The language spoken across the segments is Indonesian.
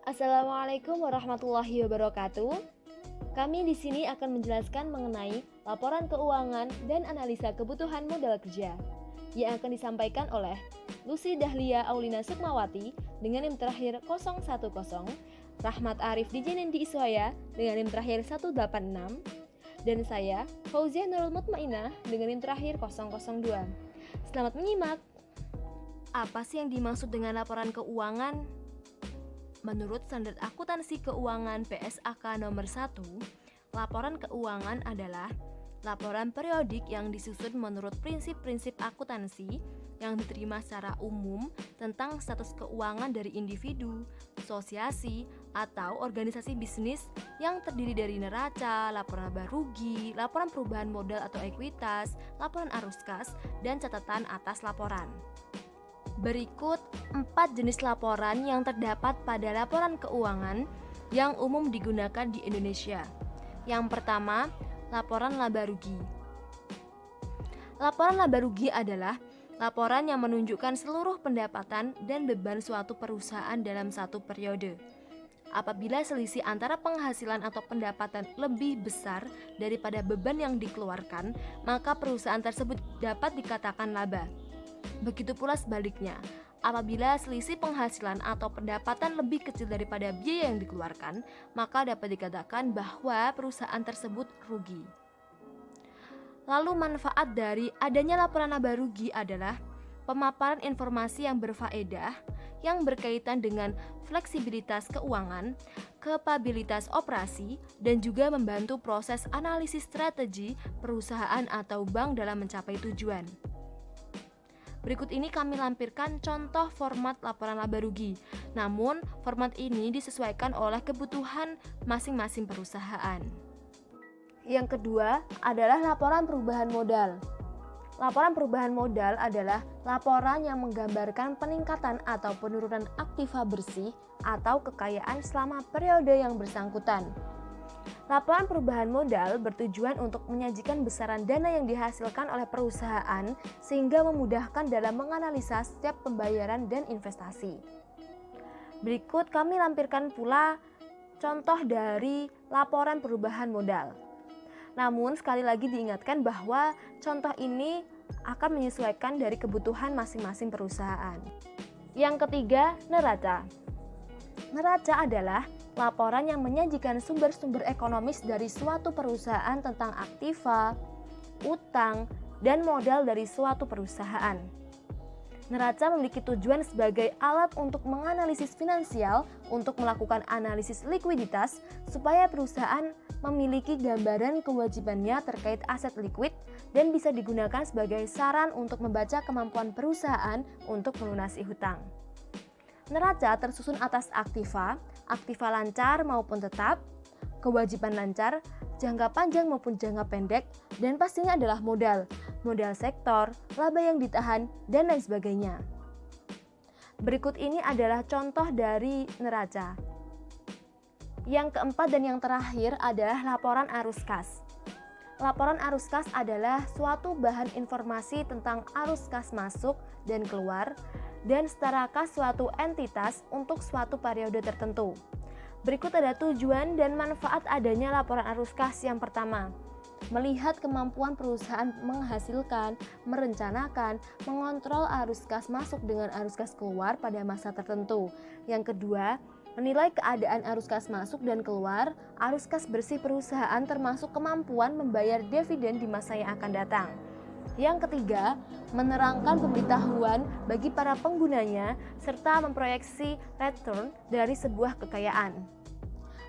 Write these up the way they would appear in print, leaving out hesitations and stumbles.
Assalamualaikum warahmatullahi wabarakatuh. Kami di sini akan menjelaskan mengenai laporan keuangan dan analisa kebutuhan modal kerja yang akan disampaikan oleh Lucy Dahlia Aulina Sukmawati dengan NIM terakhir 010, Rahmat Arif Dijenendi Iswaya dengan NIM terakhir 186, dan saya Fauzia Nurul Mutmainah dengan NIM terakhir 002. Selamat menyimak. Apa sih yang dimaksud dengan laporan keuangan? Menurut Standar Akuntansi Keuangan PSAK nomor 1, laporan keuangan adalah laporan periodik yang disusun menurut prinsip-prinsip akuntansi yang diterima secara umum tentang status keuangan dari individu, asosiasi, atau organisasi bisnis yang terdiri dari neraca, laporan laba rugi, laporan perubahan modal atau ekuitas, laporan arus kas, dan catatan atas laporan. Berikut 4 jenis laporan yang terdapat pada laporan keuangan yang umum digunakan di Indonesia. Yang pertama, laporan laba rugi. Laporan laba rugi adalah laporan yang menunjukkan seluruh pendapatan dan beban suatu perusahaan dalam satu periode. Apabila selisih antara penghasilan atau pendapatan lebih besar daripada beban yang dikeluarkan, maka perusahaan tersebut dapat dikatakan laba. Begitu pula sebaliknya, apabila selisih penghasilan atau pendapatan lebih kecil daripada biaya yang dikeluarkan, maka dapat dikatakan bahwa perusahaan tersebut rugi. Lalu manfaat dari adanya laporan laba rugi adalah pemaparan informasi yang berfaedah, yang berkaitan dengan fleksibilitas keuangan, kapabilitas operasi, dan juga membantu proses analisis strategi perusahaan atau bank dalam mencapai tujuan. Berikut ini kami lampirkan contoh format laporan laba rugi. Namun, format ini disesuaikan oleh kebutuhan masing-masing perusahaan. Yang kedua adalah laporan perubahan modal. Laporan perubahan modal adalah laporan yang menggambarkan peningkatan atau penurunan aktiva bersih atau kekayaan selama periode yang bersangkutan. Laporan perubahan modal bertujuan untuk menyajikan besaran dana yang dihasilkan oleh perusahaan sehingga memudahkan dalam menganalisa setiap pembayaran dan investasi. Berikut kami lampirkan pula contoh dari laporan perubahan modal. Namun sekali lagi diingatkan bahwa contoh ini akan menyesuaikan dari kebutuhan masing-masing perusahaan. Yang ketiga, neraca. Neraca adalah laporan yang menyajikan sumber-sumber ekonomis dari suatu perusahaan tentang aktiva, utang, dan modal dari suatu perusahaan. Neraca memiliki tujuan sebagai alat untuk menganalisis finansial untuk melakukan analisis likuiditas supaya perusahaan memiliki gambaran kewajibannya terkait aset likuid dan bisa digunakan sebagai saran untuk membaca kemampuan perusahaan untuk melunasi hutang. Neraca tersusun atas aktiva lancar maupun tetap, kewajiban lancar, jangka panjang maupun jangka pendek, dan pastinya adalah modal sektor, laba yang ditahan, dan lain sebagainya. Berikut ini adalah contoh dari neraca. Yang keempat dan yang terakhir adalah laporan arus kas. Laporan arus kas adalah suatu bahan informasi tentang arus kas masuk dan keluar, dan setara kas suatu entitas untuk suatu periode tertentu. Berikut ada tujuan dan manfaat adanya laporan arus kas. Yang pertama, melihat kemampuan perusahaan menghasilkan, merencanakan, mengontrol arus kas masuk dengan arus kas keluar pada masa tertentu. Yang kedua, menilai keadaan arus kas masuk dan keluar, arus kas bersih perusahaan termasuk kemampuan membayar dividen di masa yang akan datang. Yang ketiga, menerangkan pemberitahuan bagi para penggunanya serta memproyeksi return dari sebuah kekayaan.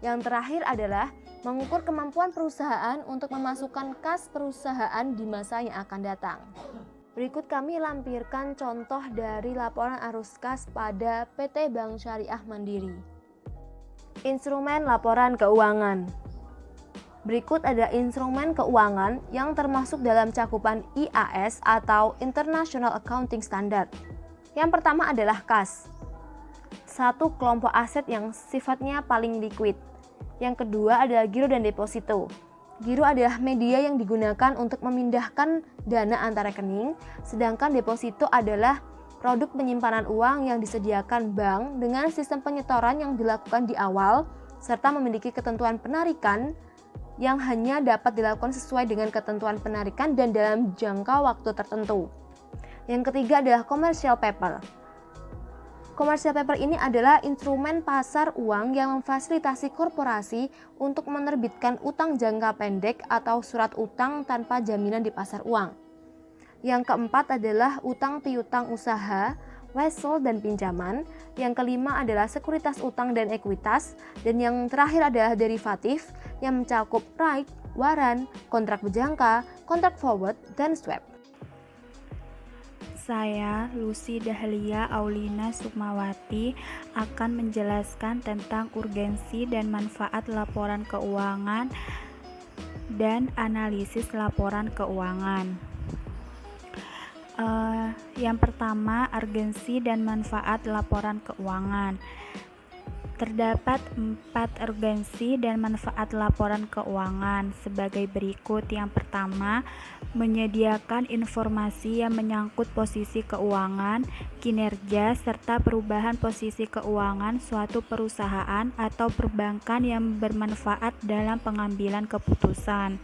Yang terakhir adalah mengukur kemampuan perusahaan untuk memasukkan kas perusahaan di masa yang akan datang. Berikut kami lampirkan contoh dari laporan arus kas pada PT Bank Syariah Mandiri. Instrumen laporan keuangan. Berikut ada instrumen keuangan yang termasuk dalam cakupan IAS atau International Accounting Standard. Yang pertama adalah kas, satu kelompok aset yang sifatnya paling liquid. Yang kedua adalah giro dan deposito. Giro adalah media yang digunakan untuk memindahkan dana antar rekening, sedangkan deposito adalah produk penyimpanan uang yang disediakan bank dengan sistem penyetoran yang dilakukan di awal, serta memiliki ketentuan penarikan yang hanya dapat dilakukan sesuai dengan ketentuan penarikan dan dalam jangka waktu tertentu. Yang ketiga adalah commercial paper. Commercial paper ini adalah instrumen pasar uang yang memfasilitasi korporasi untuk menerbitkan utang jangka pendek atau surat utang tanpa jaminan di pasar uang. Yang keempat adalah utang piutang usaha, wesel dan pinjaman. Yang kelima adalah sekuritas utang dan ekuitas. Dan yang terakhir adalah derivatif yang mencakup right, waran, kontrak berjangka, kontrak forward, dan swap. Saya, Lucy Dahlia Aulina Sukmawati, akan menjelaskan tentang urgensi dan manfaat laporan keuangan dan analisis laporan keuangan. Yang pertama, urgensi dan manfaat laporan keuangan. Terdapat 4 urgensi dan manfaat laporan keuangan sebagai berikut. Yang pertama, menyediakan informasi yang menyangkut posisi keuangan, kinerja, serta perubahan posisi keuangan suatu perusahaan atau perbankan yang bermanfaat dalam pengambilan keputusan.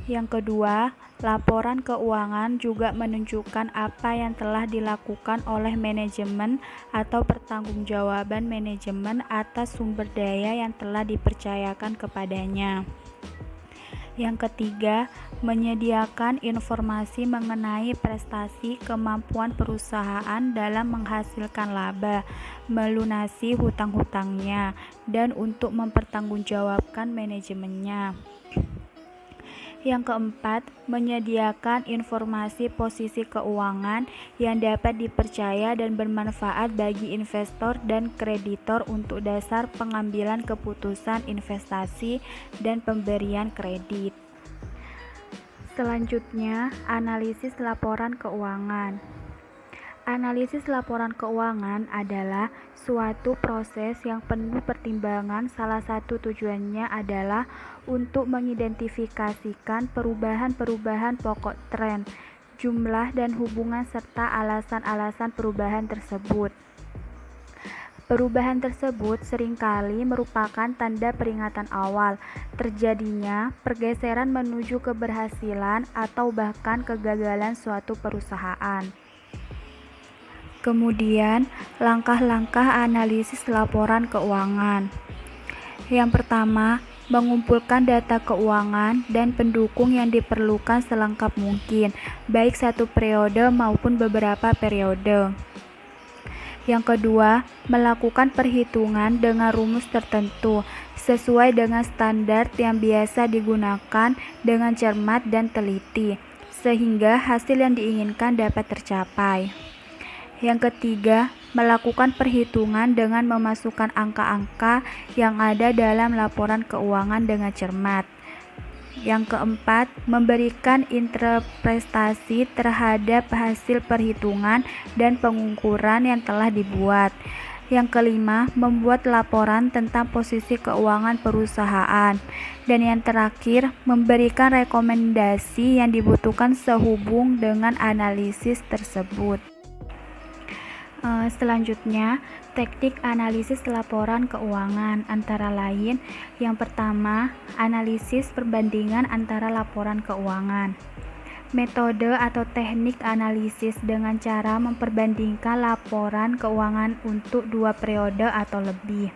Yang kedua, laporan keuangan juga menunjukkan apa yang telah dilakukan oleh manajemen atau pertanggungjawaban manajemen atas sumber daya yang telah dipercayakan kepadanya. Yang ketiga, menyediakan informasi mengenai prestasi kemampuan perusahaan dalam menghasilkan laba, melunasi hutang-hutangnya, dan untuk mempertanggungjawabkan manajemennya. Yang keempat, menyediakan informasi posisi keuangan yang dapat dipercaya dan bermanfaat bagi investor dan kreditor untuk dasar pengambilan keputusan investasi dan pemberian kredit. Selanjutnya, analisis laporan keuangan. Analisis laporan keuangan adalah suatu proses yang penuh pertimbangan. Salah satu tujuannya adalah untuk mengidentifikasikan perubahan-perubahan pokok tren, jumlah dan hubungan serta alasan-alasan perubahan tersebut. Perubahan tersebut seringkali merupakan tanda peringatan awal terjadinya pergeseran menuju keberhasilan atau bahkan kegagalan suatu perusahaan. Kemudian, langkah-langkah analisis laporan keuangan. Yang pertama, mengumpulkan data keuangan dan pendukung yang diperlukan selengkap mungkin, baik satu periode maupun beberapa periode. Yang kedua, melakukan perhitungan dengan rumus tertentu sesuai dengan standar yang biasa digunakan dengan cermat dan teliti, sehingga hasil yang diinginkan dapat tercapai. Yang ketiga, melakukan perhitungan dengan memasukkan angka-angka yang ada dalam laporan keuangan dengan cermat. Yang keempat, memberikan interpretasi terhadap hasil perhitungan dan pengukuran yang telah dibuat. Yang kelima, membuat laporan tentang posisi keuangan perusahaan. Dan yang terakhir, memberikan rekomendasi yang dibutuhkan sehubung dengan analisis tersebut. Selanjutnya, teknik analisis laporan keuangan antara lain. Yang pertama, analisis perbandingan antara laporan keuangan. Metode atau teknik analisis dengan cara memperbandingkan laporan keuangan untuk 2 periode atau lebih.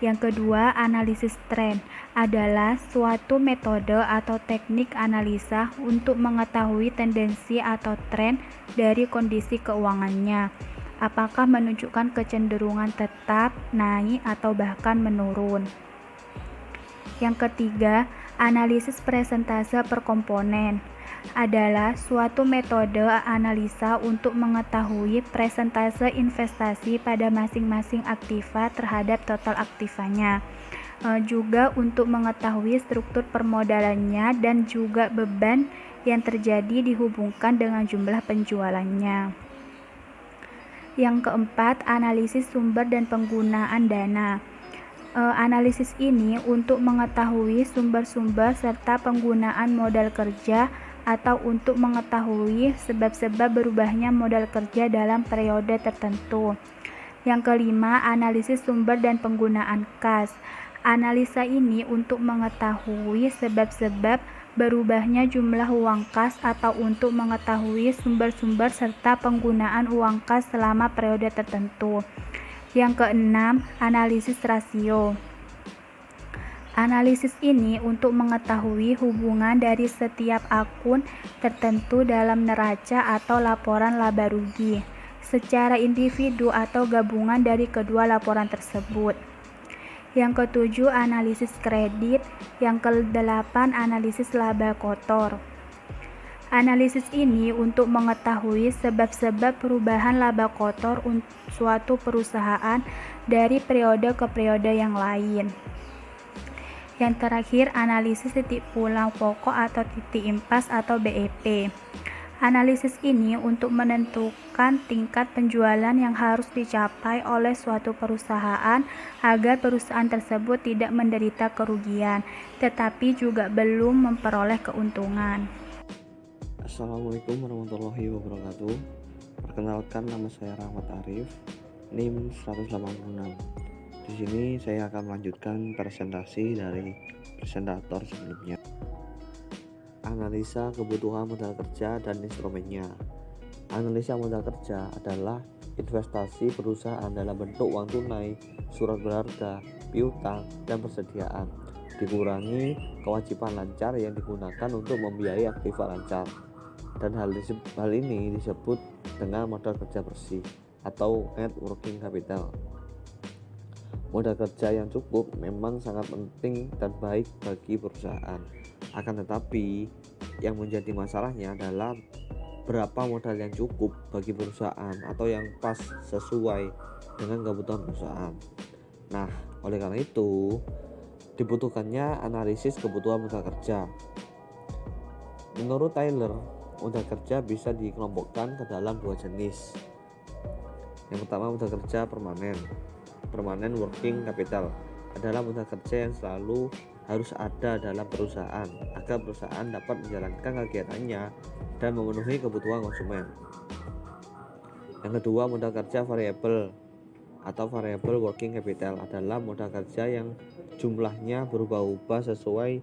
Yang kedua, analisis tren adalah suatu metode atau teknik analisa untuk mengetahui tendensi atau tren dari kondisi keuangannya. Apakah menunjukkan kecenderungan tetap, naik, atau bahkan menurun. Yang ketiga, analisis presentase per komponen adalah suatu metode analisa untuk mengetahui presentase investasi pada masing-masing aktiva terhadap total aktivanya. Juga untuk mengetahui struktur permodalannya dan juga beban yang terjadi dihubungkan dengan jumlah penjualannya. Yang keempat, analisis sumber dan penggunaan dana. Analisis ini untuk mengetahui sumber-sumber serta penggunaan modal kerja atau untuk mengetahui sebab-sebab berubahnya modal kerja dalam periode tertentu. Yang kelima, analisis sumber dan penggunaan kas. Analisa ini untuk mengetahui sebab-sebab berubahnya jumlah uang kas atau untuk mengetahui sumber-sumber serta penggunaan uang kas selama periode tertentu. Yang keenam, analisis rasio. Analisis ini untuk mengetahui hubungan dari setiap akun tertentu dalam neraca atau laporan laba rugi, secara individu atau gabungan dari kedua laporan tersebut. Yang ketujuh, analisis kredit. Yang kedelapan, analisis laba kotor. Analisis ini untuk mengetahui sebab-sebab perubahan laba kotor suatu perusahaan dari periode ke periode yang lain. Yang terakhir, analisis titik pulang pokok atau titik impas atau BEP. Analisis ini untuk menentukan tingkat penjualan yang harus dicapai oleh suatu perusahaan agar perusahaan tersebut tidak menderita kerugian, tetapi juga belum memperoleh keuntungan. Assalamualaikum warahmatullahi wabarakatuh. Perkenalkan, nama saya Rahmat Arif, NIM 186. Di sini saya akan melanjutkan presentasi dari presentator sebelumnya. Analisa kebutuhan modal kerja dan instrumennya. Analisa modal kerja adalah investasi perusahaan dalam bentuk uang tunai, surat berharga, piutang, dan persediaan, dikurangi kewajiban lancar yang digunakan untuk membiayai aktiva lancar. Dan hal ini disebut dengan modal kerja bersih atau net working capital. Modal kerja yang cukup memang sangat penting dan baik bagi perusahaan. Akan tetapi, yang menjadi masalahnya adalah berapa modal yang cukup bagi perusahaan atau yang pas sesuai dengan kebutuhan perusahaan. Nah, oleh karena itu, dibutuhkannya analisis kebutuhan modal kerja. Menurut Taylor, modal kerja bisa dikelompokkan ke dalam dua jenis. Yang pertama, modal kerja permanen. Permanent working capital adalah modal kerja yang selalu harus ada dalam perusahaan agar perusahaan dapat menjalankan kegiatannya dan memenuhi kebutuhan konsumen. Yang kedua, modal kerja variabel atau variable working capital adalah modal kerja yang jumlahnya berubah-ubah sesuai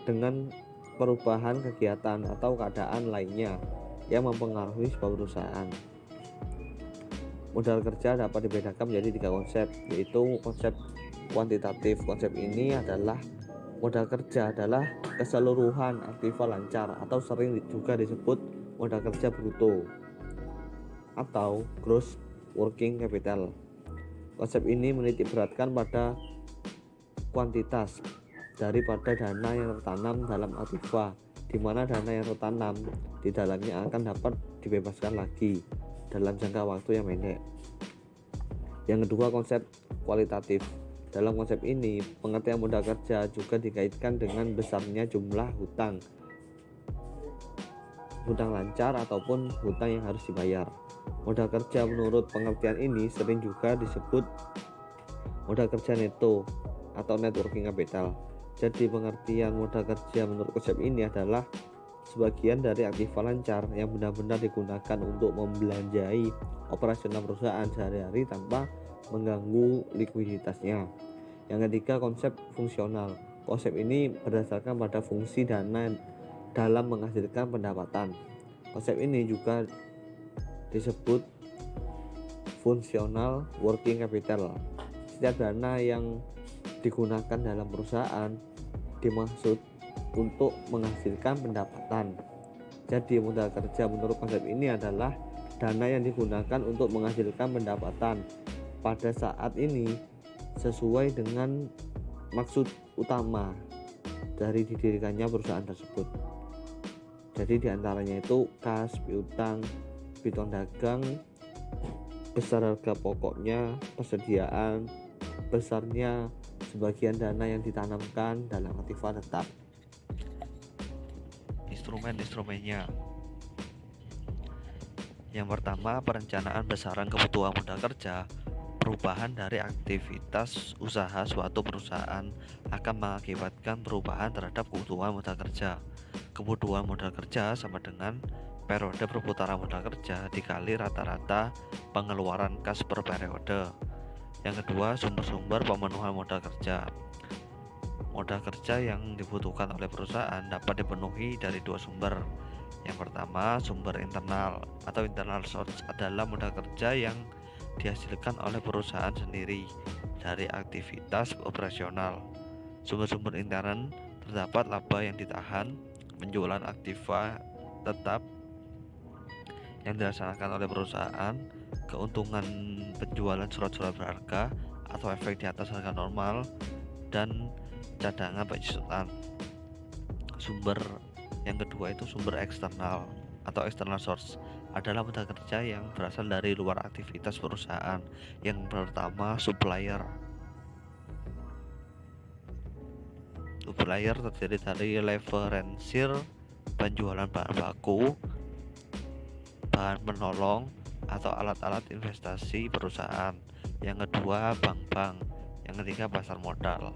dengan perubahan kegiatan atau keadaan lainnya yang mempengaruhi sebuah perusahaan. Modal kerja dapat dibedakan menjadi 3 konsep, yaitu konsep kuantitatif. Konsep ini adalah modal kerja adalah keseluruhan aktiva lancar atau sering juga disebut modal kerja bruto atau gross working capital. Konsep ini menitik beratkan pada kuantitas daripada dana yang tertanam dalam aktiva, di mana dana yang tertanam di dalamnya akan dapat dibebaskan lagi dalam jangka waktu yang pendek. Yang kedua, konsep kualitatif. Dalam konsep ini, pengertian modal kerja juga dikaitkan dengan besarnya jumlah hutang lancar ataupun hutang yang harus dibayar. Modal kerja menurut pengertian ini sering juga disebut modal kerja neto atau net working capital. Jadi pengertian modal kerja menurut konsep ini adalah sebagian dari aktiva lancar yang benar-benar digunakan untuk membelanjai operasional perusahaan sehari-hari tanpa mengganggu likuiditasnya. Yang ketiga, konsep fungsional. Konsep ini berdasarkan pada fungsi dana dalam menghasilkan pendapatan. Konsep ini juga disebut fungsional working capital. Setiap dana yang digunakan dalam perusahaan dimaksud untuk menghasilkan pendapatan. Jadi modal kerja menurut konsep ini adalah dana yang digunakan untuk menghasilkan pendapatan pada saat ini sesuai dengan maksud utama dari didirikannya perusahaan tersebut. Jadi diantaranya itu kas, piutang, piutang dagang, besar harga pokoknya, persediaan, besarnya sebagian dana yang ditanamkan dalam aktiva tetap. Instrumen-instrumennya. Yang pertama, perencanaan besaran kebutuhan modal kerja perubahan dari aktivitas usaha suatu perusahaan akan mengakibatkan perubahan terhadap kebutuhan modal kerja. Kebutuhan modal kerja sama dengan periode perputaran modal kerja dikali rata-rata pengeluaran kas per periode. Yang kedua, sumber-sumber pemenuhan modal kerja. Modal kerja yang dibutuhkan oleh perusahaan dapat dipenuhi dari dua sumber. Yang pertama, sumber internal atau internal source adalah modal kerja yang dihasilkan oleh perusahaan sendiri dari aktivitas operasional. Sumber-sumber intern terdapat laba yang ditahan, penjualan aktiva tetap yang dilaksanakan oleh perusahaan, keuntungan penjualan surat-surat berharga atau efek di atas harga normal, dan cadangan penjualan. Sumber yang kedua itu sumber eksternal atau external source adalah modal kerja yang berasal dari luar aktivitas perusahaan. Yang pertama, supplier. Supplier terdiri dari leverensir, penjualan bahan baku, bahan penolong atau alat-alat investasi perusahaan. Yang kedua, bank-bank. Yang ketiga, pasar modal.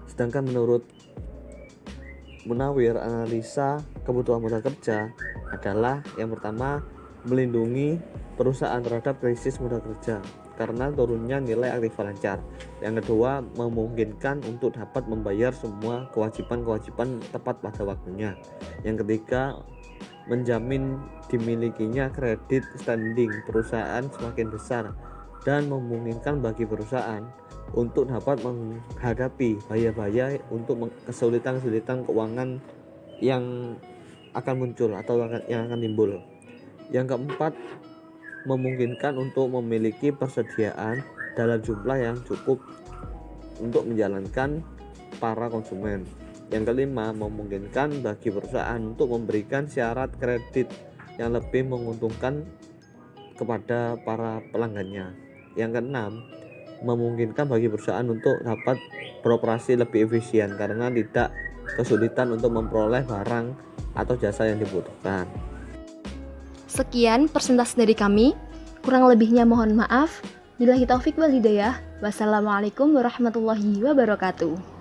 Sedangkan menurut Munawir, analisa kebutuhan modal kerja adalah yang pertama, melindungi perusahaan terhadap krisis modal kerja karena turunnya nilai aktiva lancar. Yang kedua, memungkinkan untuk dapat membayar semua kewajiban-kewajiban tepat pada waktunya. Yang ketiga, menjamin dimilikinya kredit standing perusahaan semakin besar dan memungkinkan bagi perusahaan untuk dapat menghadapi bahaya-bahaya untuk kesulitan-kesulitan keuangan yang akan muncul atau yang akan timbul. Yang keempat, memungkinkan untuk memiliki persediaan dalam jumlah yang cukup untuk menjalankan para konsumen. Yang kelima, memungkinkan bagi perusahaan untuk memberikan syarat kredit yang lebih menguntungkan kepada para pelanggannya. Yang keenam, memungkinkan bagi perusahaan untuk dapat beroperasi lebih efisien karena tidak kesulitan untuk memperoleh barang atau jasa yang dibutuhkan. Sekian presentasi dari kami. Kurang lebihnya mohon maaf. Billahi taufik wal hidayah. Wassalamualaikum warahmatullahi wabarakatuh.